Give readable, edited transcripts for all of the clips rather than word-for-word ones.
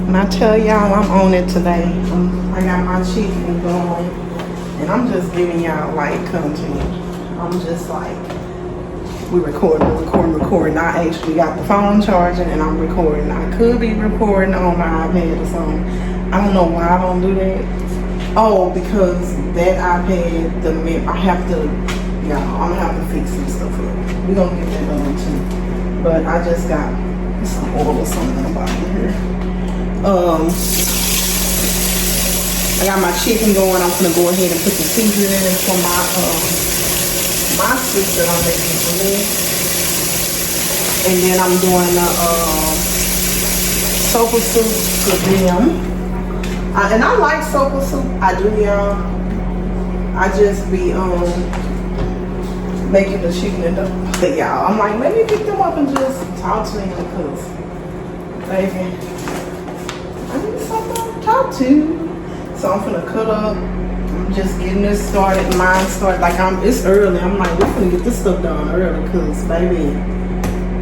And I tell y'all, I'm on it today. I got my chicken going, and I'm just giving y'all like content. I'm just like, we recording. I actually got the phone charging and I'm recording. I could be recording on my iPad or something. I don't know why I don't do that. Oh, because that iPad, I have to, yeah, I'm gonna have to fix some stuff up. We're gonna get that done too. But I just got some oil or something about here. I got my chicken going. I'm gonna go ahead and put the seasoning in for my soup that I'm making for me. And then I'm doing the sopa soup for them. And I like sopa soup. I do, y'all. I just be making the chicken and the y'all. I'm like, let me pick them up and just talk to them because, baby, I need something to talk to. So I'm gonna cut up. I'm just getting this started. Mine started like it's early. I'm like, we're gonna get this stuff done early because, baby,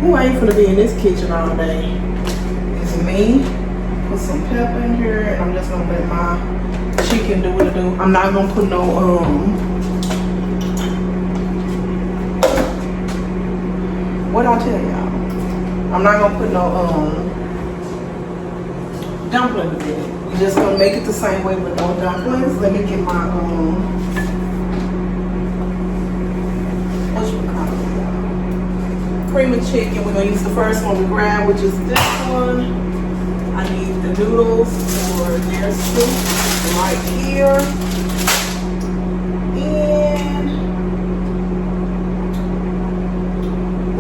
who ain't gonna be in this kitchen all day? It's me. Put some pepper in here, and I'm just gonna let my chicken do what it do. I'm not gonna put no what I tell y'all? I'm not gonna put no dumplings in it. I'm just gonna make it the same way with no dumplings. Let me get my what you call it? Creamy chicken. We're gonna use the first one we grabbed, which is this one. I need the noodles for their soup right here. And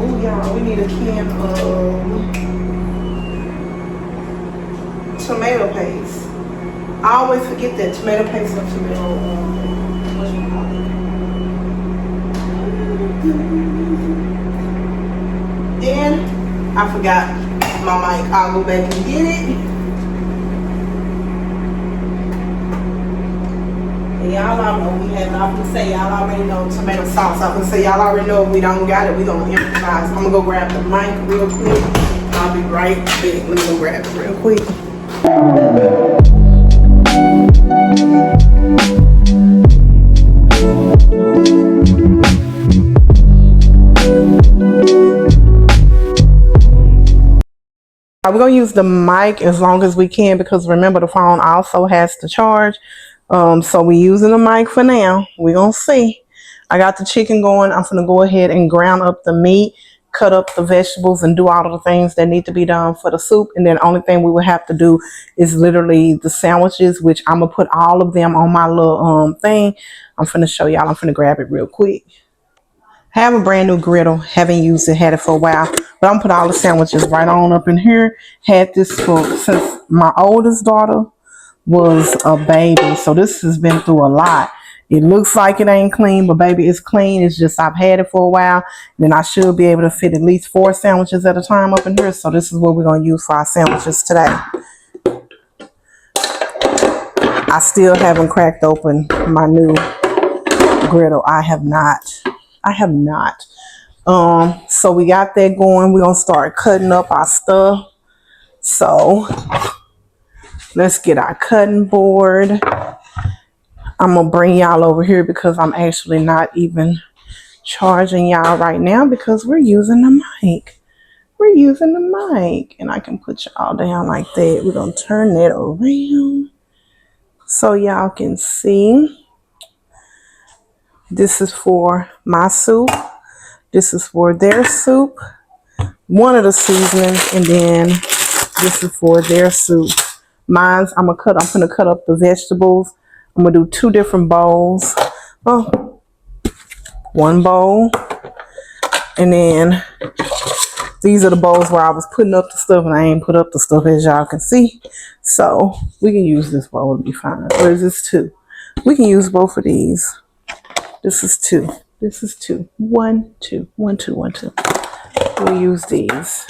oh y'all, we need a can of tomato paste. I always forget that tomato paste and tomato what you call it. Then I forgot my mic. I'll go back and get it. And y'all already know tomato sauce. I'm gonna say y'all already know if we don't got it, we gonna improvise. I'm gonna go grab the mic real quick. I'll be right back. Let me go grab it real quick. We're going to use the mic as long as we can because remember the phone also has to charge. So we're using the mic for now. We're going to see. I got the chicken going. I'm going to go ahead and ground up the meat, cut up the vegetables, and do all of the things that need to be done for the soup. And then the only thing we will have to do is literally the sandwiches, which I'm going to put all of them on my little thing. I'm going to show y'all. I'm going to grab it real quick. I have a brand new griddle. Haven't used it, had it for a while. But I'm gonna put all the sandwiches right on up in here. Had this since my oldest daughter was a baby. So this has been through a lot. It looks like it ain't clean, but baby, it's clean. It's just I've had it for a while. Then I should be able to fit at least 4 sandwiches at a time up in here. So this is what we're gonna use for our sandwiches today. I still haven't cracked open my new griddle. I have not. So we got that going. We're gonna start cutting up our stuff. So let's get our cutting board. I'm gonna bring y'all over here because I'm actually not even charging y'all right now because we're using the mic. And I can put y'all down like that. We're gonna turn that around so y'all can see. This is for my soup. This is for their soup. One of the seasonings, and then this is for their soup. Mine's I'm gonna cut up the vegetables. I'm gonna do 2 different bowls. Oh, 1 bowl, and then these are the bowls where I was putting up the stuff, and I ain't put up the stuff as y'all can see. So we can use this bowl to be fine. Or is this 2? We can use both of these. This is 2. This is 2. 1, 2. 1, 2, 1, 2. We'll use these.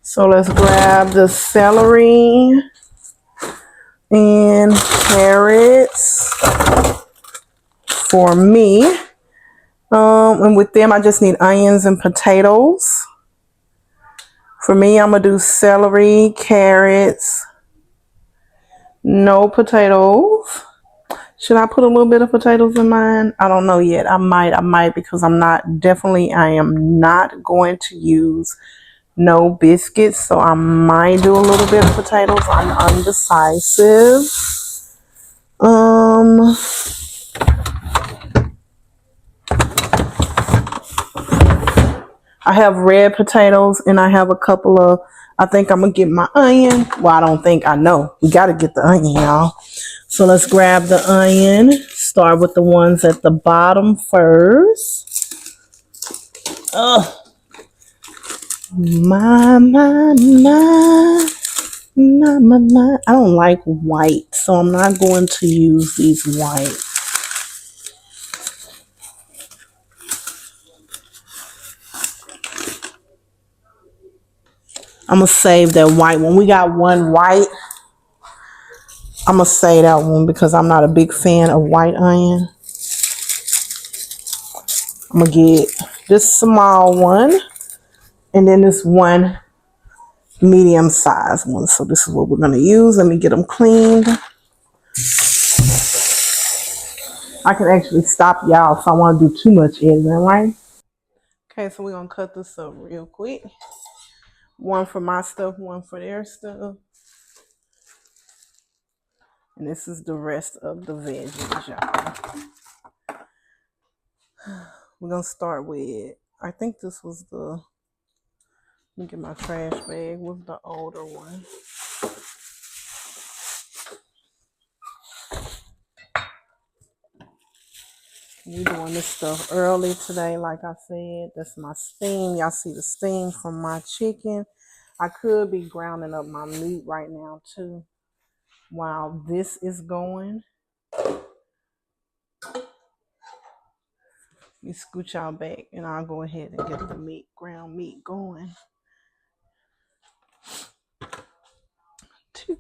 So let's grab the celery and carrots for me. And with them, I just need onions and potatoes. For me, I'm going to do celery, carrots, no potatoes. Should I put a little bit of potatoes in mine? I don't know yet. I might because I am not going to use no biscuits. So I might do a little bit of potatoes. I'm undecisive. I have red potatoes and I have a couple of, I think I'm going to get my onion. Well, I don't think, I know. We got to get the onion, y'all. So let's grab the onion. Start with the ones at the bottom first. Ugh. My. I don't like white, so I'm not going to use these white. I'm going to save that white one. We got one white. I'm going to save that one because I'm not a big fan of white onion. I'm going to get this small one and then this one medium sized one. So this is what we're going to use. Let me get them cleaned. I can actually stop y'all if I want to do too much editing, right? Okay, so we're going to cut this up real quick. One for my stuff, one for their stuff. And this is the rest of the veggies, y'all. We're going to start with, I think this was the, let me get my trash bag with the older one. We're doing this stuff early today, like I said. That's my steam. Y'all see the steam from my chicken. I could be grounding up my meat right now, too, while this is going. You scoot y'all back, and I'll go ahead and get the ground meat going.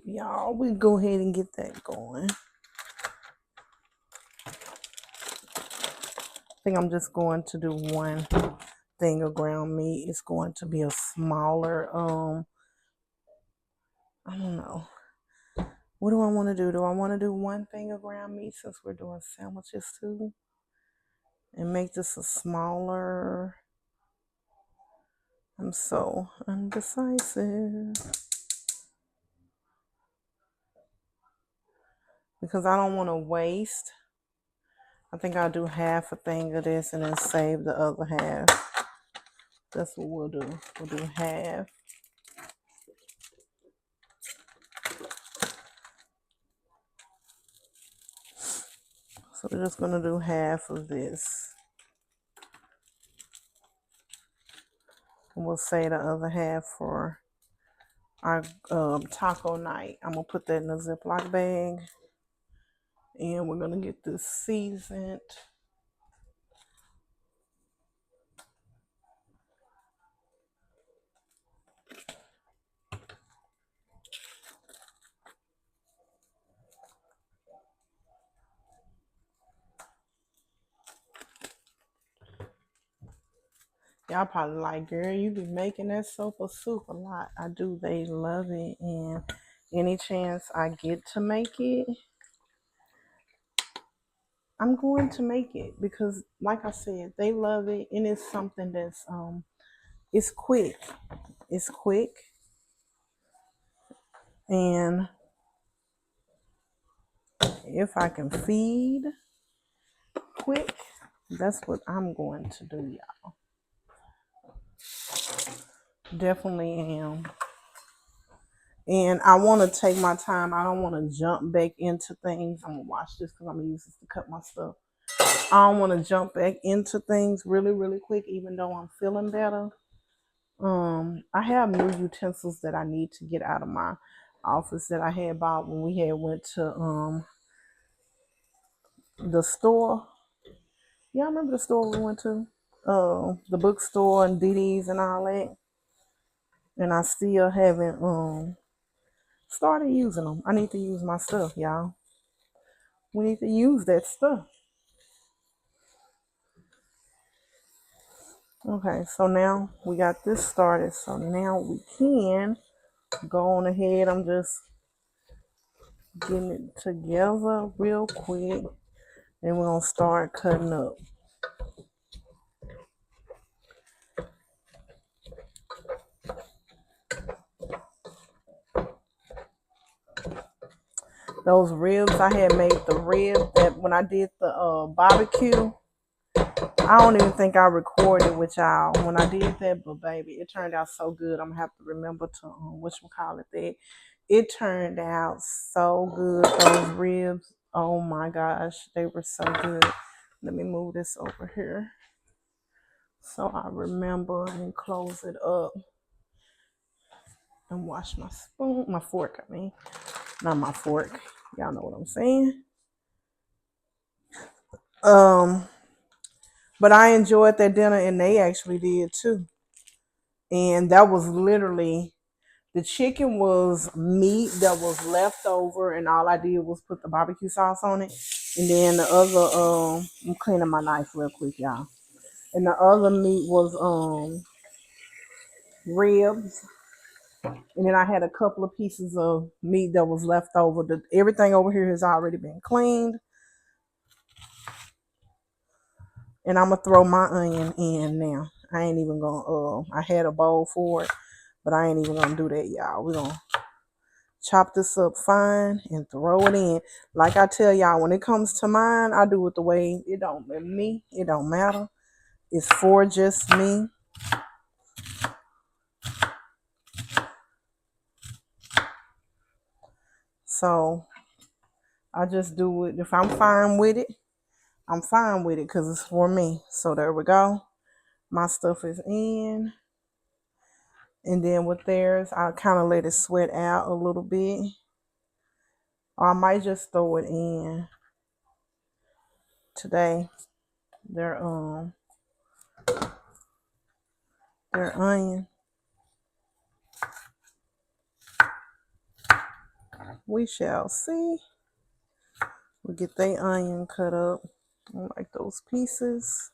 Y'all, we go ahead and get that going. I think I'm just going to do one thing of ground meat. It's going to be a smaller, I don't know. What do I want to do? Do I want to do one thing of ground meat since we're doing sandwiches too? And make this a smaller. I'm so undecisive. Because I don't want to waste. I think I'll do half a thing of this and then save the other half. That's what we'll do. We'll do half. So we're just going to do half of this. And we'll save the other half for our taco night. I'm going to put that in a Ziploc bag. And we're going to get this seasoned. Y'all probably like, girl, you be making that Sopa soup a lot. I do. They love it. And any chance I get to make it, I'm going to make it. Because like I said, they love it. And it's something that's, it's quick. It's quick. And if I can feed quick, that's what I'm going to do, y'all. Definitely am. And I want to take my time. I don't want to jump back into things. I'm going to watch this because I'm going to use this to cut my stuff. I don't want to jump back into things really, really quick, even though I'm feeling better. I have new utensils that I need to get out of my office that I had bought when we had went to the store. Y'all remember the store we went to? The bookstore and DD's and all that. And I still haven't started using them. I need to use my stuff, y'all. We need to use that stuff. Okay, so now we got this started. So now we can go on ahead. I'm just getting it together real quick. And we're going to start cutting up. Those ribs, I had made the rib that when I did the barbecue. I don't even think I recorded with y'all when I did that, but baby, it turned out so good. I'm gonna have to remember to whatchamacallit that. It turned out so good. Those ribs, oh my gosh, they were so good. Let me move this over here so I remember and close it up and wash my fork. I mean, not my fork. Y'all know what I'm saying. But I enjoyed that dinner, and they actually did too. And that was literally, the chicken was meat that was left over, and all I did was put the barbecue sauce on it. And then the other, I'm cleaning my knife real quick, y'all. And the other meat was ribs. And then I had a couple of pieces of meat that was left over. Everything over here has already been cleaned. And I'm gonna throw my onion in now. I ain't even gonna I had a bowl for it, but I ain't even gonna do that, y'all. We're gonna chop this up fine and throw it in. Like I tell y'all, when it comes to mine, I do it the way it don't matter. It's for just me. So I just do it. If I'm fine with it, I'm fine with it because it's for me. So there we go. My stuff is in. And then with theirs, I kind of let it sweat out a little bit. Or I might just throw it in today. Their onion. We shall see. We get the onion cut up. I like those pieces.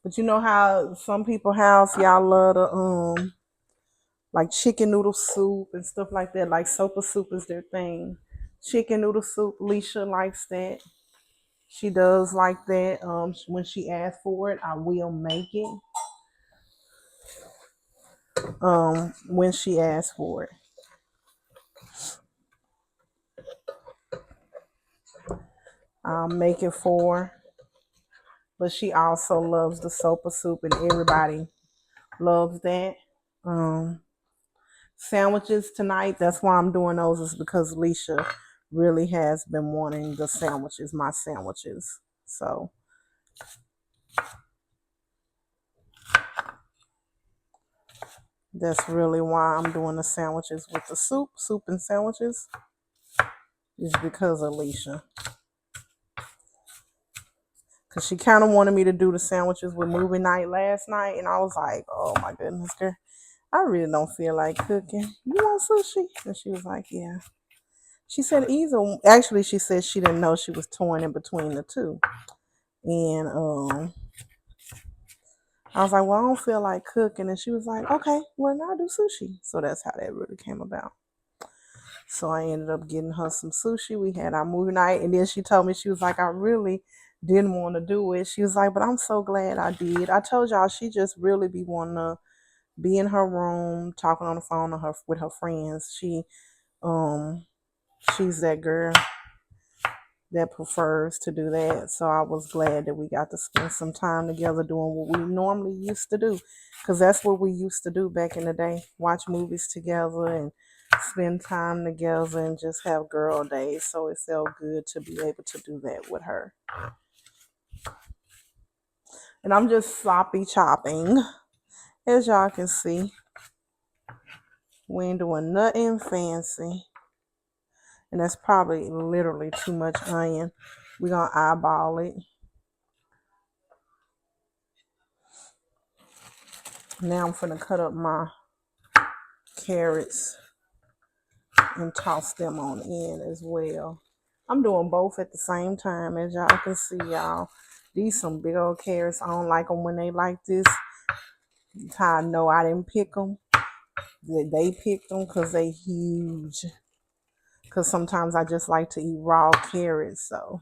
But you know how some people house y'all love the like chicken noodle soup and stuff like that. Like Sopa soup is their thing. Chicken noodle soup, Leisha likes that. She does like that. When she asks for it, I will make it. When she asks for it, I'll make it for her. But she also loves the Sopa soup, and everybody loves that. Um, Sandwiches tonight. That's why I'm doing those, is because Leisha really has been wanting the sandwiches, my sandwiches. So that's really why I'm doing the sandwiches with the soup and sandwiches, is because of Leisha. Because she kind of wanted me to do the sandwiches with movie night last night, and I was like, oh my goodness, girl, I really don't feel like cooking. You want sushi? And she was like, yeah. She said either. Actually, she said she didn't know she was torn in between the two. And I was like, well, I don't feel like cooking. And she was like, okay, well, now I'll do sushi. So that's how that really came about. So I ended up getting her some sushi. We had our movie night. And then she told me, she was like, I really didn't want to do it. She was like, but I'm so glad I did. I told y'all she just really be wanting to be in her room, talking on the phone with her friends. She's that girl that prefers to do that. So I was glad that we got to spend some time together doing what we normally used to do, because that's what we used to do back in the day: watch movies together and spend time together and just have girl days. So it felt good to be able to do that with her. And I'm just sloppy chopping, as y'all can see. We ain't doing nothing fancy. And that's probably literally too much onion. We're going to eyeball it. Now I'm finna cut up my carrots and toss them on in as well. I'm doing both at the same time, as y'all can see, y'all. These some big old carrots. I don't like them when they like this. That's how I know I didn't pick them. They picked them because they huge. Because sometimes I just like to eat raw carrots, so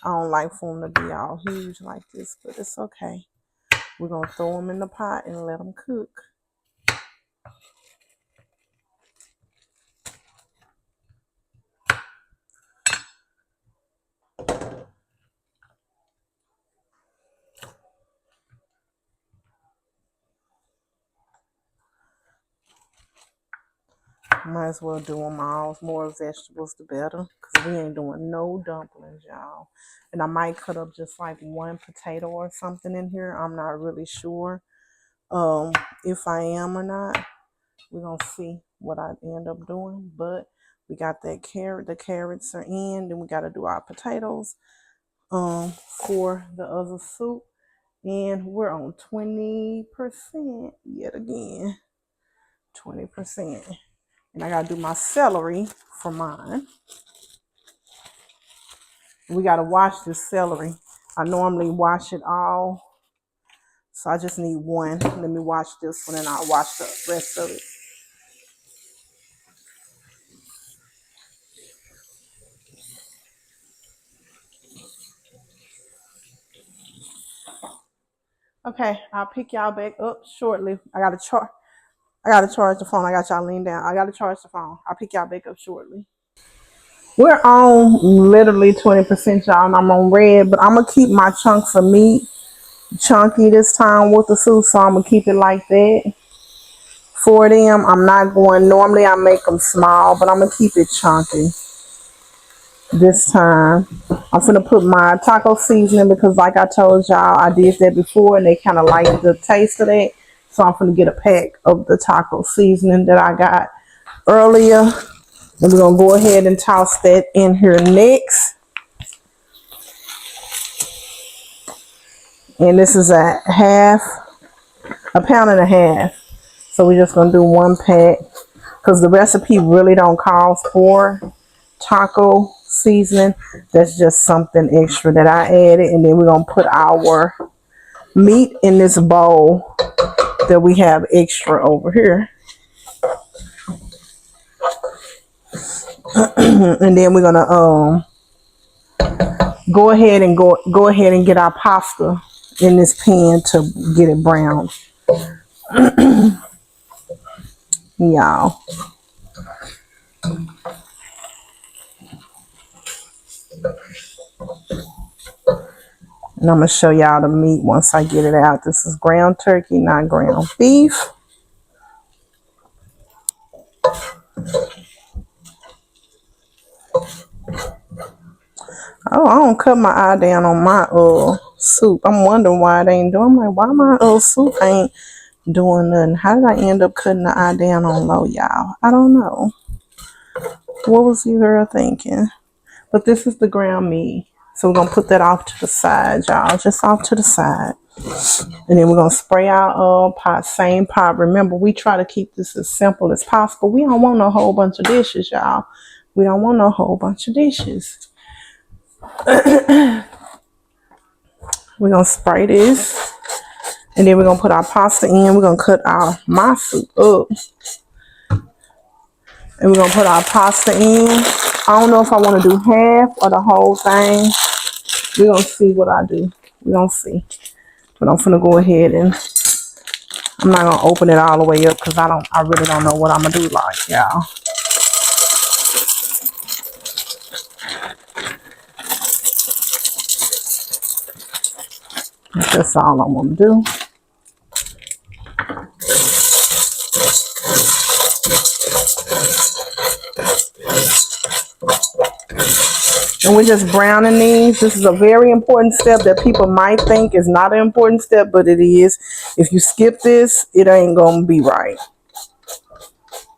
I don't like for them to be all huge like this, but it's okay. We're going to throw them in the pot and let them cook. Might as well do them all. More vegetables, the better. Because we ain't doing no dumplings, y'all. And I might cut up just like one potato or something in here. I'm not really sure if I am or not. We're going to see what I end up doing. But we got that carrot. The carrots are in. Then we got to do our potatoes for the other soup. And we're on 20% yet again. 20%. And I got to do my celery for mine. We got to wash this celery. I normally wash it all. So I just need one. Let me wash this one and I'll wash the rest of it. Okay, I'll pick y'all back up shortly. I gotta charge the phone. I got y'all leaned down. I gotta charge the phone. I'll pick y'all back up shortly. We're on literally 20%, y'all, and I'm on red, but I'm gonna keep my chunks of meat chunky this time with the soup, so I'm gonna keep it like that. For them, I'm not going, normally I make them small, but I'm gonna keep it chunky this time. I'm gonna put my taco seasoning because like I told y'all, I did that before and they kind of like the taste of that. So I'm gonna get a pack of the taco seasoning that I got earlier. And we're gonna go ahead and toss that in here next. And this is a pound and a half. So we're just gonna do one pack because the recipe really don't call for taco seasoning. That's just something extra that I added. And then we're gonna put our meat in this bowl that we have extra over here. And then we're gonna go ahead and get our pasta in this pan to get it browned. Y'all. And I'm gonna show y'all the meat once I get it out. This is ground turkey, not ground beef. Oh, I don't cut my eye down on my soup. I'm wondering why it ain't doing. I'm like, why my soup ain't doing nothing? How did I end up cutting the eye down on low, y'all? I don't know. What was you girl thinking? But this is the ground meat. So we're gonna put that off to the side, y'all. Just off to the side. And then we're gonna spray our pot, same pot. Remember, we try to keep this as simple as possible. We don't want a whole bunch of dishes, y'all. We don't want a whole bunch of dishes. We're gonna spray this. And then we're gonna put our pasta in. We're gonna cut my soup up. And we're gonna put our pasta in. I don't know if I want to do half or the whole thing. We're gonna see what I do. We're gonna see. But I'm gonna go ahead and I'm not gonna open it all the way up because I really don't know what I'm gonna do like, y'all. That's all I'm gonna do. And we're just browning these. This is a very important step that people might think is not an important step, but it is. If you skip this, it ain't gonna be right.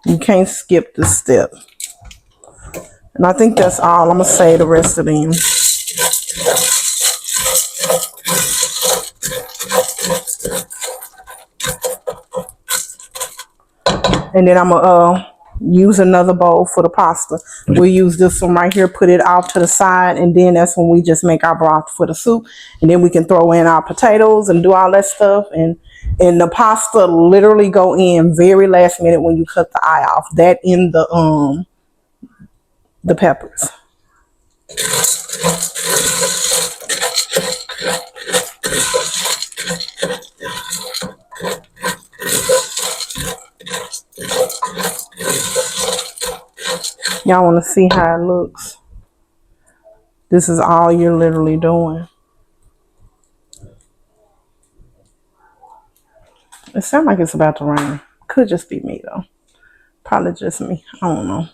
You can't skip this step. And I think that's all. I'm gonna say the rest of them. And then I'm gonna use another bowl for the pasta. We'll use this one right here, put it off to the side, and then that's when we just make our broth for the soup. And then we can throw in our potatoes and do all that stuff. And the pasta literally go in very last minute when you cut the eye off. That in the peppers. Y'all want to see how it looks? This is all you're literally doing. It sounds like it's about to rain. Could just be me though. Probably just me. I don't know.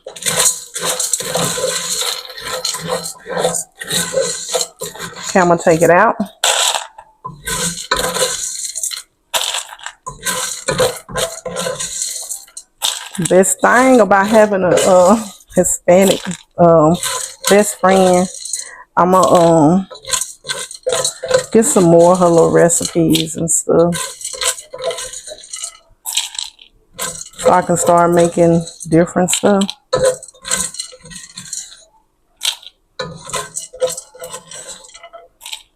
Okay, I'm gonna take it out. Best thing about having a Hispanic best friend, I'm gonna get some more of her little recipes and stuff, so I can start making different stuff.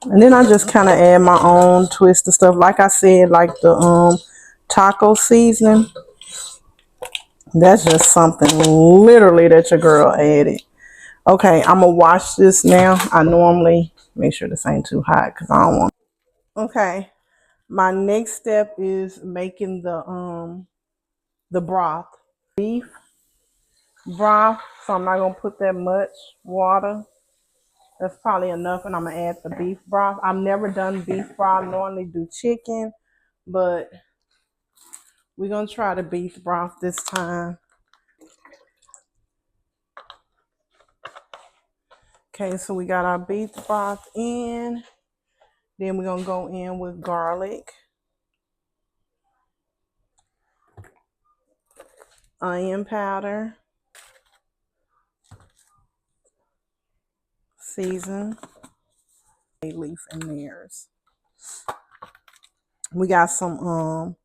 And then I just kind of add my own twist of stuff. Like I said, like the taco seasoning. That's just something literally that your girl added. Okay, I'm gonna wash this now. I normally make sure this ain't too hot because I don't want. Okay, my next step is making the broth, beef broth. So I'm not gonna put that much water. That's probably enough, and I'm gonna add the beef broth. I've never done beef broth. I normally do chicken, but we're gonna try the beef broth this time. Okay, so we got our beef broth in. Then we're gonna go in with garlic, onion powder, season, bay leaf, and theirs. We got some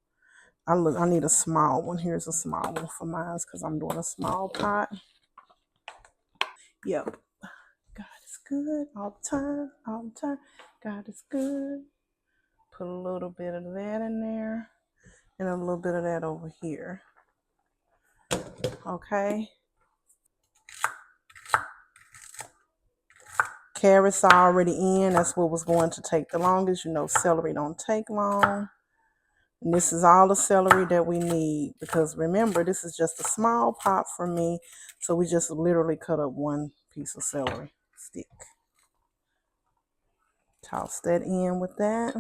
I need a small one. Here's a small one for mine because I'm doing a small pot. Yep. God is good all the time, all the time. God is good. Put a little bit of that in there and a little bit of that over here. Okay. Carrots are already in. That's what was going to take the longest. You know, celery don't take long. And this is all the celery that we need because remember, this is just a small pot for me. So we just literally cut up one piece of celery stick. Toss that in with that.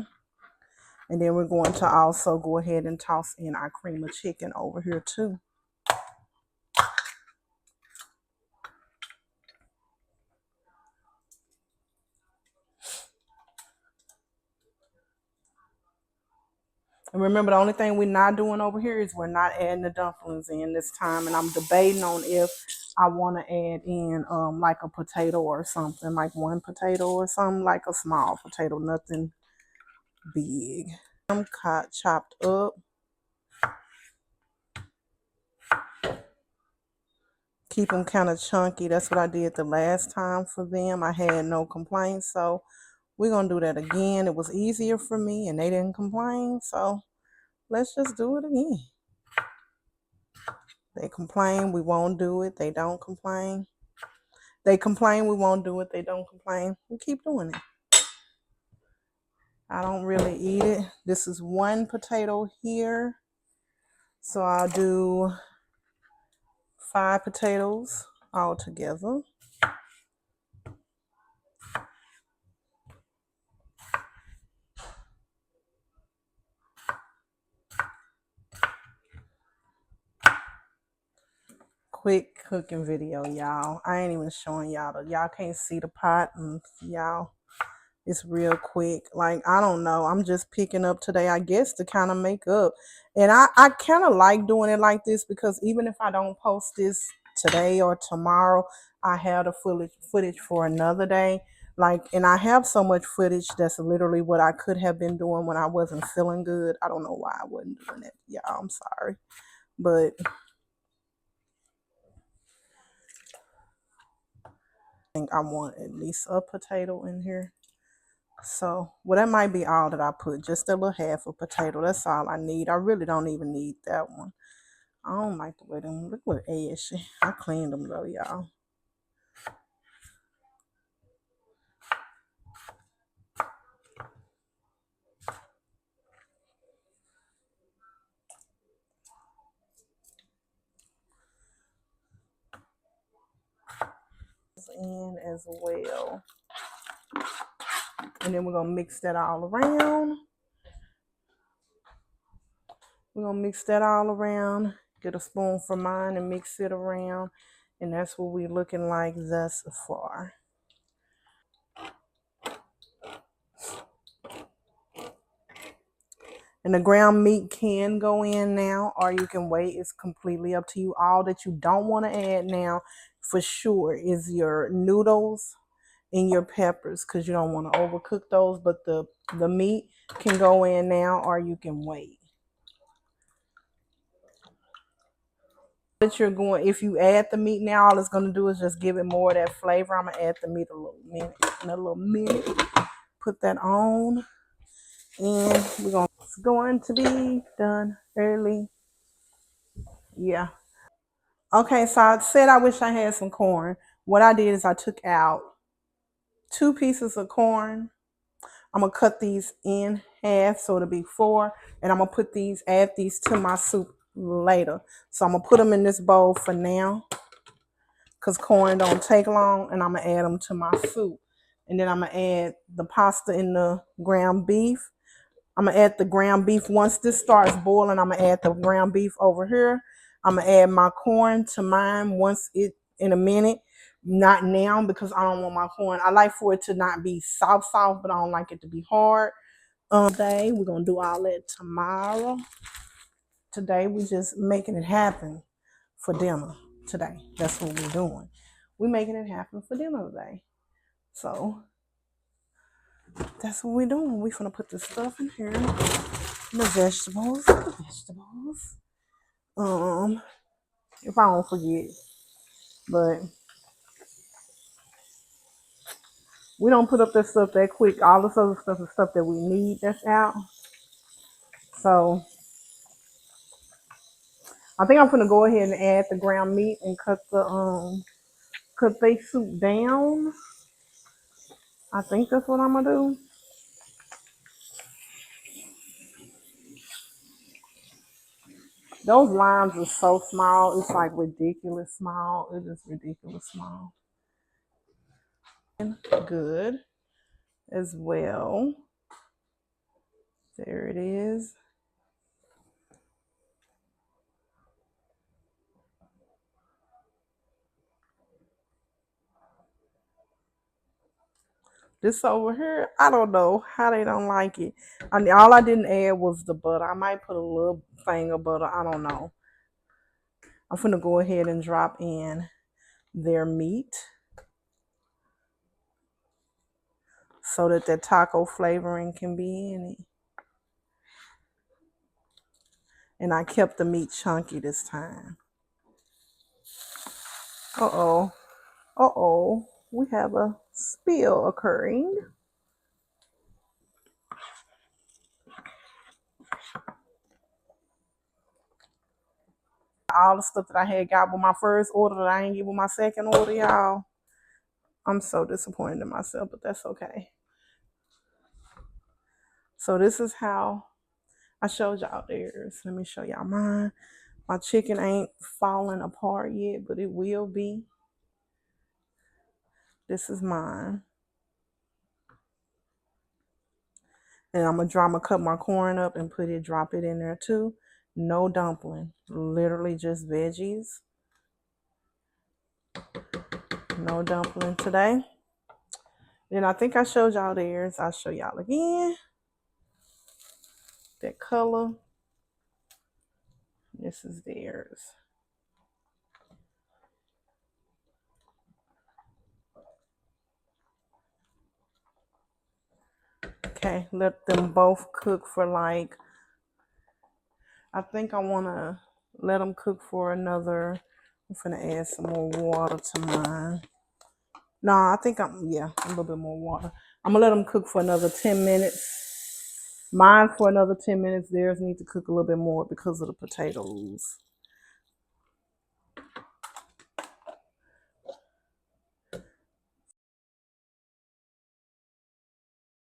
And then we're going to also go ahead and toss in our cream of chicken over here too. And remember, the only thing we're not doing over here is we're not adding the dumplings in this time. And I'm debating on if I want to add in like a potato or something, like one potato or something, like a small potato, nothing big. I'm chopped up. Keep them kind of chunky. That's what I did the last time for them. I had no complaints. So we're going to do that again. It was easier for me and they didn't complain. So let's just do it again. They complain, we won't do it. They don't complain. They complain, we won't do it. They don't complain. We keep doing it. I don't really eat it. This is one potato here. So I'll do 5 potatoes all together. Quick cooking video, y'all. I ain't even showing y'all. Y'all can't see the pot, and y'all, it's real quick. Like, I don't know. I'm just picking up today, I guess, to kind of make up. And I kind of like doing it like this because even if I don't post this today or tomorrow, I have the footage for another day. Like, and I have so much footage that's literally what I could have been doing when I wasn't feeling good. I don't know why I wasn't doing it. Y'all, I'm sorry. But think I want at least a potato in here. So, well, that might be all that I put. Just a little half a potato. That's all I need. I really don't even need that one. I don't like the way them look what ashy. I cleaned them though, y'all. In as well. And then we're gonna mix that all around. We're gonna mix that all around. Get a spoon for mine and mix it around. And that's what we're looking like thus far. And the ground meat can go in now, or you can wait. It's completely up to you. All that you don't want to add now, for sure, is your noodles and your peppers, because you don't want to overcook those. But the meat can go in now, or you can wait. But you're going, if you add the meat now, all it's going to do is just give it more of that flavor. I'm going to add the meat in a little minute. Put that on. And it's going to be done early. Yeah. Okay, so I said I wish I had some corn. What I did is I took out 2 pieces of corn. I'm going to cut these in half so it'll be 4. And I'm going to add these to my soup later. So I'm going to put them in this bowl for now, because corn don't take long, and I'm going to add them to my soup. And then I'm going to add the pasta and the ground beef. I'm going to add the ground beef. Once this starts boiling, I'm going to add the ground beef over here. I'm going to add my corn to mine in a minute. Not now, because I don't want my corn. I like for it to not be soft, but I don't like it to be hard. Today, we're going to do all that tomorrow. Today, we're just making it happen for dinner today. That's what we're doing. We're making it happen for dinner today. So, that's what we're doing. We're going to put the stuff in here. The vegetables. If I don't forget. But we don't put up this stuff that quick. All this other stuff is stuff that we need that's out. So I think I'm gonna go ahead and add the ground meat and cut the soup down. I think that's what I'm gonna do. Those limes are so small. It's like ridiculous small. It is ridiculous small. And good as well. There it is. This over here, I don't know how they don't like it. I mean, all I didn't add was the butter. I might put a little thing of butter. I don't know. I'm gonna go ahead and drop in their meat so that the taco flavoring can be in it. And I kept the meat chunky this time. Uh-oh. Uh-oh. We have a spill occurring. All the stuff that I had got with my first order that I didn't get with my second order, y'all. I'm so disappointed in myself, but that's okay. So this is how I showed y'all theirs. Let me show y'all mine. My chicken ain't falling apart yet, but it will be. This is mine. And I'm gonna cut my corn up and drop it in there too. No dumpling, literally just veggies. No dumpling today. Then I think I showed y'all theirs. I'll show y'all again. That color. This is theirs. Okay, let them both cook for like, I think I want to let them cook for another, I'm gonna add some more water to mine. Nah, I think yeah, a little bit more water. I'm gonna let them cook for another 10 minutes. Mine for another 10 minutes. Theirs need to cook a little bit more because of the potatoes.